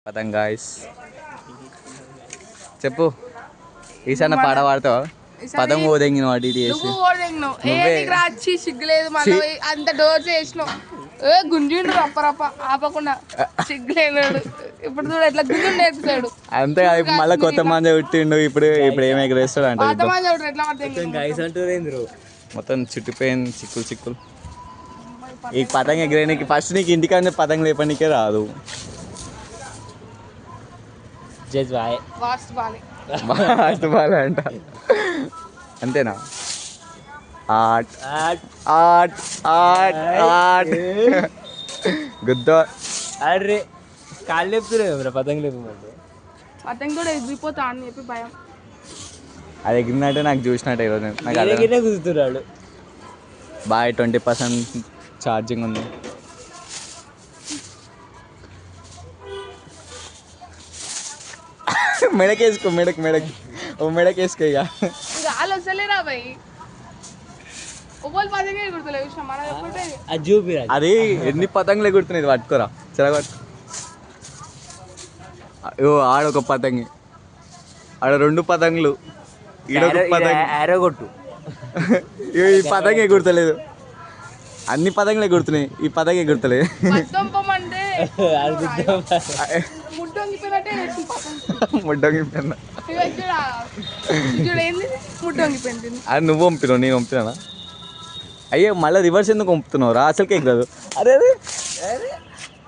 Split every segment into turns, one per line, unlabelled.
పతంగ్ guys చెప్పు ఈసారి పాట పాడతావా పదం ఓదెంగిన అటు ఇటు చేసి
రాచి సిగ్గులేదు మళ్ళీ అంత డోర్ చేసినావు గుంజిండు రప్ప ఆపకుండా సిగ్గులేనాడు ఇప్పుడు చూడు ఎట్లా గుంజు నేర్పుతాడు
అంతే మళ్ళీ కొత్త మంది పుట్టిండు ఇప్పుడు ఏమి ఎగరేస్తాడు అంటే మొత్తం చుట్టిపోయింది చిక్కులు ఈ పతంగ ఎగరేనికి ఫస్ట్ నీకు ఇంటికాడ పతంగ లేపనికే రాదు వాస్తు బాలే అంట అంతేనా ఆట్ ఆట్ ఆట్ ఆట్ గుద్ద
అరే కాళ్ళు లేపుతున్నాయి పతంగ లేపమంటే
పతంగ కూడా ఎగిరిపోతా అని చెప్పి భయం
అది ఎగిరినట్టే నాకు చూసినట్టు ఈరోజు నాకు
కుదురుతున్నాడు
బాయ్ 20% ఛార్జింగ్ ఉంది మెడకేసుకో మెడకేసుకో ఇక
గాలి వస్తలేరా భయ్ ఒకళ్ళు పతంగే ఎగురుతలే చూసిన మన
అది ఎన్ని పతంగులు ఎగురుతున్నాయి ఇది పట్టుకోరా చిరగట్టు ఆడొక పతంగి ఆడ 2 పతంగులు ఈడొక పతంగి
కొట్టు
ఈ పతంగి ఎగురుతలేదు అన్ని పతంగులు ఎగురుతున్నాయి ఈ పతంగి ఎగురుతలేదు ముడ్డొంగిపోయినా అది నువ్వు పంపినావు నేను పంపినా అయ్యో మళ్ళీ రివర్స్ ఎందుకు పంపుతున్నావు రా అసలుకి ఎగరదు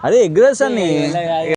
అరే ఎగరసాన్ని